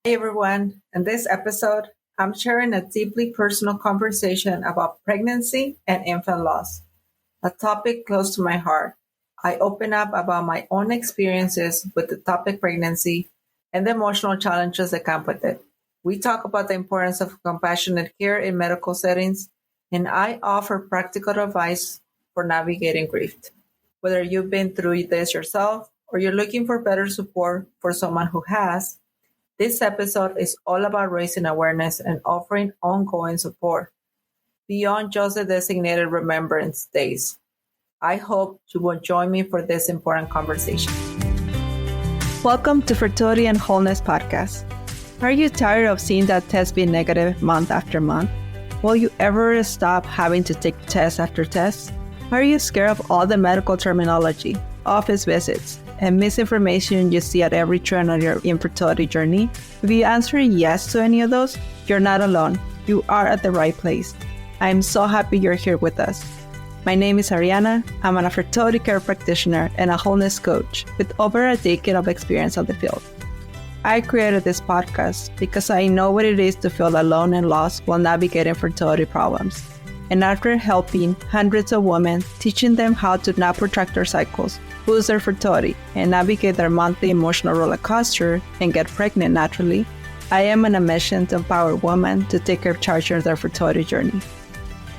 Hey everyone, in this episode, I'm sharing a deeply personal conversation about pregnancy and infant loss, a topic close to my heart. I open up about my own experiences with the topic pregnancy and the emotional challenges that come with it. We talk about the importance of compassionate care in medical settings, and I offer practical advice for navigating grief. Whether you've been through this yourself or you're looking for better support for someone who has, this episode is all about raising awareness and offering ongoing support beyond just the designated remembrance days. I hope you will join me for this important conversation. Welcome to Fertility and Wholeness Podcast. Are you tired of seeing that test be negative month after month? Will you ever stop having to take test after test? Are you scared of all the medical terminology, office visits, and misinformation you see at every turn on your infertility journey? If you answer yes to any of those, you're not alone. You are at the right place. I am so happy you're here with us. My name is Ariana. I'm a fertility care practitioner and a wholeness coach with over a decade of experience on the field. I created this podcast because I know what it is to feel alone and lost while navigating fertility problems. And after helping hundreds of women, teaching them how to not protract their cycles, boost their fertility, and navigate their monthly emotional roller coaster and get pregnant naturally, I am on a mission to empower women to take charge of their fertility journey.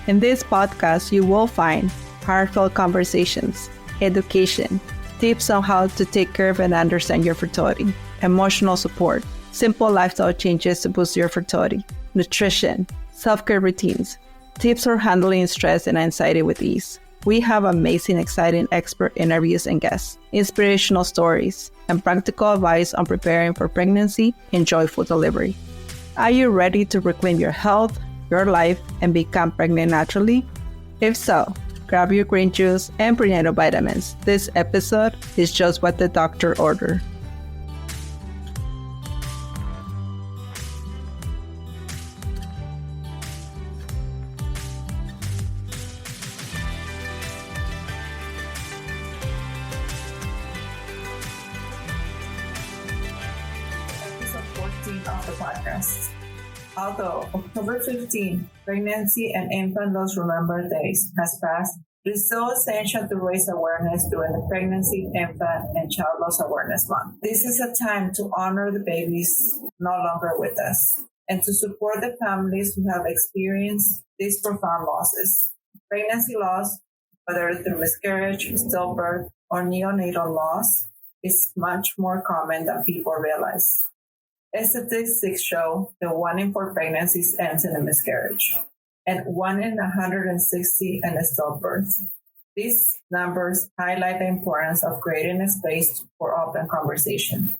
In this podcast, you will find heartfelt conversations, education, tips on how to take care of and understand your fertility, emotional support, simple lifestyle changes to boost your fertility, nutrition, self-care routines, tips for handling stress and anxiety with ease. We have amazing, exciting expert interviews and guests, inspirational stories, and practical advice on preparing for pregnancy and joyful delivery. Are you ready to reclaim your health, your life, and become pregnant naturally? If so, grab your green juice and prenatal vitamins. This episode is just what the doctor ordered. Of the podcast. Although October 15, Pregnancy and Infant Loss Remember Days has passed, it is still essential to raise awareness during the Pregnancy, Infant, and Child Loss Awareness Month. This is a time to honor the babies no longer with us and to support the families who have experienced these profound losses. Pregnancy loss, whether through miscarriage, stillbirth, or neonatal loss, is much more common than people realize. Statistics show that 1 in 4 pregnancies ends in a miscarriage, and 1 in 160 in a stillbirth. These numbers highlight the importance of creating a space for open conversation,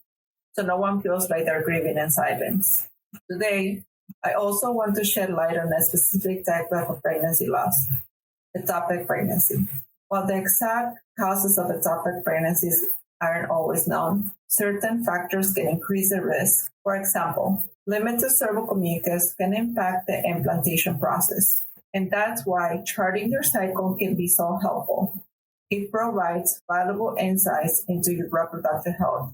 so no one feels like they're grieving in silence. Today, I also want to shed light on a specific type of pregnancy loss, atopic pregnancy. While the exact causes of atopic pregnancies aren't always known, certain factors can increase the risk. For example, limited cervical mucus can impact the implantation process, and that's why charting your cycle can be so helpful. It provides valuable insights into your reproductive health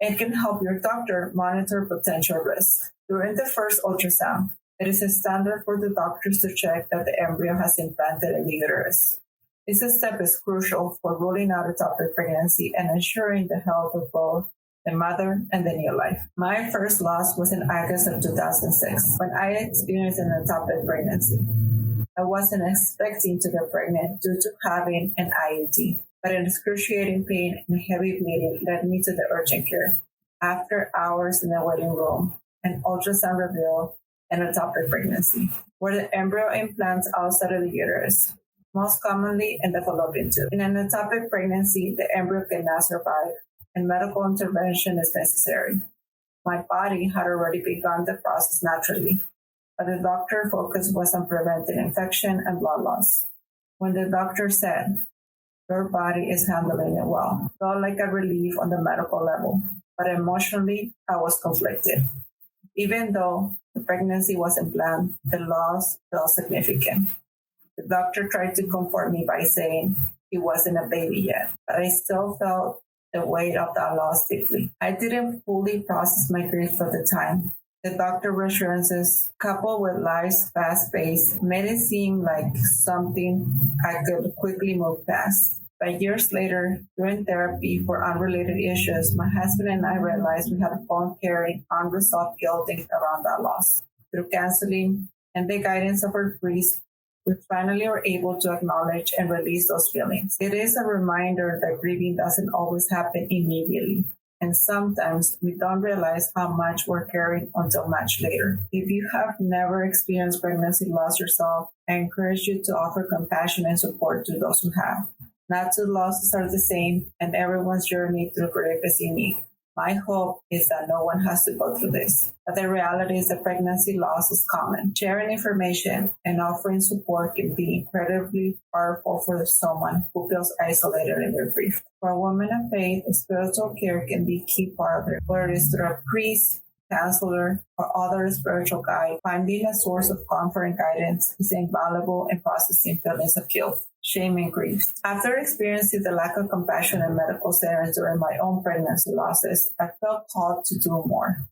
and can help your doctor monitor potential risks. During the first ultrasound, it is a standard for the doctors to check that the embryo has implanted in the uterus. This step is crucial for ruling out atopic pregnancy and ensuring the health of both the mother and the new life. My first loss was in August of 2006 when I experienced an atopic pregnancy. I wasn't expecting to get pregnant due to having an IUD, but an excruciating pain and heavy bleeding led me to the urgent care. After hours in the waiting room, an ultrasound revealed an atopic pregnancy, where the embryo implants outside of the uterus, most commonly in the fallopian tube. In an atopic pregnancy, the embryo cannot survive, and medical intervention is necessary. My body had already begun the process naturally, but the doctor's focus was on preventing infection and blood loss. When the doctor said, "Your body is handling it well," it felt like a relief on the medical level, but emotionally, I was conflicted. Even though the pregnancy wasn't planned, the loss felt significant. The doctor tried to comfort me by saying he wasn't a baby yet, but I still felt the weight of that loss deeply. I didn't fully process my grief at the time. The doctor reassurances, coupled with life's fast pace, made it seem like something I could quickly move past. But years later, during therapy for unrelated issues, my husband and I realized we had both carried unresolved guilt around that loss. Through counseling and the guidance of our priest, we finally were able to acknowledge and release those feelings. It is a reminder that grieving doesn't always happen immediately. And sometimes we don't realize how much we're carrying until much later. If you have never experienced pregnancy loss yourself, I encourage you to offer compassion and support to those who have. Not two losses are the same, and everyone's journey through grief is unique. My hope is that no one has to go through this. But the reality is that pregnancy loss is common. Sharing information and offering support can be incredibly powerful for someone who feels isolated in their grief. For a woman of faith, spiritual care can be a key part of it, whether it's through a priest, counselor, or other spiritual guide. Finding a source of comfort and guidance is invaluable in processing feelings of guilt, shame, and grief. After experiencing the lack of compassion in medical settings during my own pregnancy losses, I felt called to do more.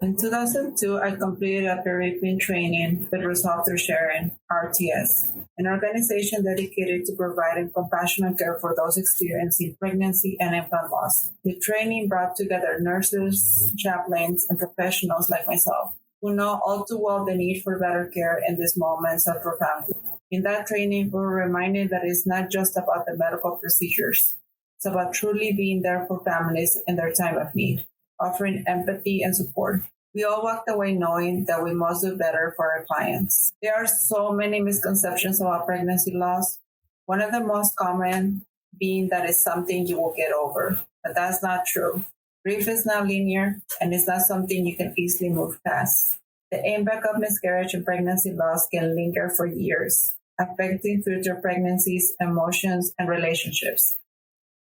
In 2002, I completed a Caribbean training with Resolve Through Sharing, RTS, an organization dedicated to providing compassionate care for those experiencing pregnancy and infant loss. The training brought together nurses, chaplains, and professionals like myself, who know all too well the need for better care in these moments of profound grief. In that training, we were reminded that it's not just about the medical procedures. It's about truly being there for families in their time of need, offering empathy and support. We all walked away knowing that we must do better for our clients. There are so many misconceptions about pregnancy loss. One of the most common being that it's something you will get over, but that's not true. Grief is not linear, and it's not something you can easily move past. The impact of miscarriage and pregnancy loss can linger for years, affecting future pregnancies, emotions, and relationships.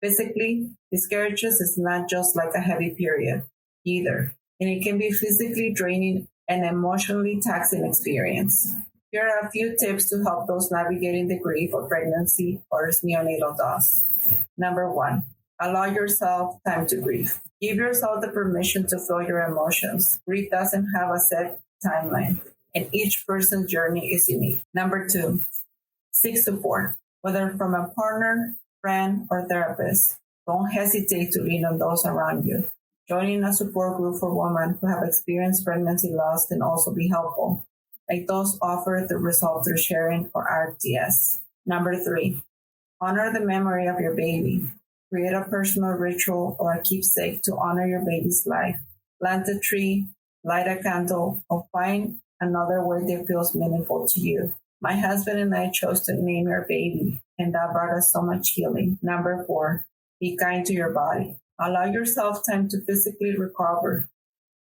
Physically, miscarriages is not just like a heavy period either, and it can be physically draining and emotionally taxing experience. Here are a few tips to help those navigating the grief of pregnancy or neonatal loss. Number 1, allow yourself time to grieve. Give yourself the permission to feel your emotions. Grief doesn't have a set timeline, and each person's journey is unique. Number 2, seek support, whether from a partner, friend, or therapist. Don't hesitate to lean on those around you. Joining a support group for women who have experienced pregnancy loss can also be helpful, like those offered through Resolve Through Sharing or RTS. Number 3, honor the memory of your baby. Create a personal ritual or a keepsake to honor your baby's life. Plant a tree, light a candle, or find another way that feels meaningful to you. My husband and I chose to name our baby, and that brought us so much healing. Number 4, be kind to your body. Allow yourself time to physically recover.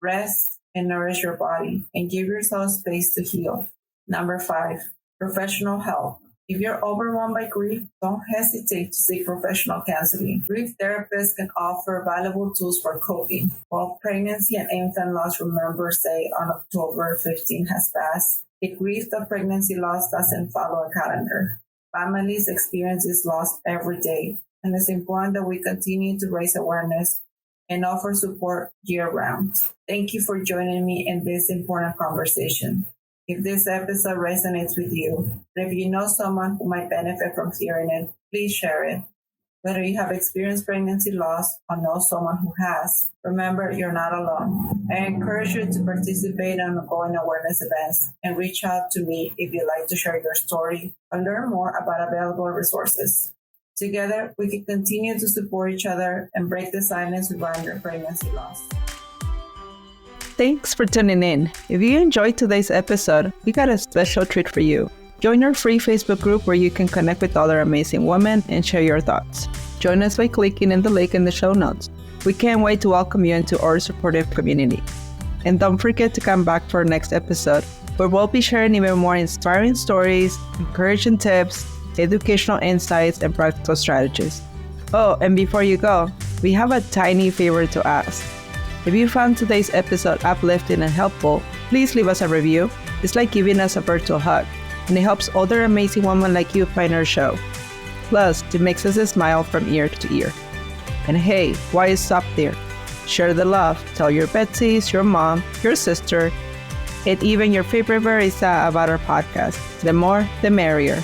Rest and nourish your body, and give yourself space to heal. Number 5, professional help. If you're overwhelmed by grief, don't hesitate to seek professional counseling. Grief therapists can offer valuable tools for coping. While Pregnancy and Infant Loss Remembrance Day on October 15 has passed, the grief of pregnancy loss doesn't follow a calendar. Families experience this loss every day, and it's important that we continue to raise awareness and offer support year-round. Thank you for joining me in this important conversation. If this episode resonates with you, or if you know someone who might benefit from hearing it, please share it. Whether you have experienced pregnancy loss or know someone who has, remember you're not alone. I encourage you to participate in ongoing awareness events and reach out to me if you'd like to share your story or learn more about available resources. Together, we can continue to support each other and break the silence surrounding pregnancy loss. Thanks for tuning in. If you enjoyed today's episode, we got a special treat for you. Join our free Facebook group where you can connect with other amazing women and share your thoughts. Join us by clicking in the link in the show notes. We can't wait to welcome you into our supportive community. And don't forget to come back for our next episode, where we'll be sharing even more inspiring stories, encouraging tips, educational insights, and practical strategies. Oh, and before you go, we have a tiny favor to ask. If you found today's episode uplifting and helpful, please leave us a review. It's like giving us a virtual hug, and it helps other amazing women like you find our show. Plus, it makes us smile from ear to ear. And hey, why stop there? Share the love. Tell your Betsies, your mom, your sister, and even your favorite barista about our podcast. The more, the merrier.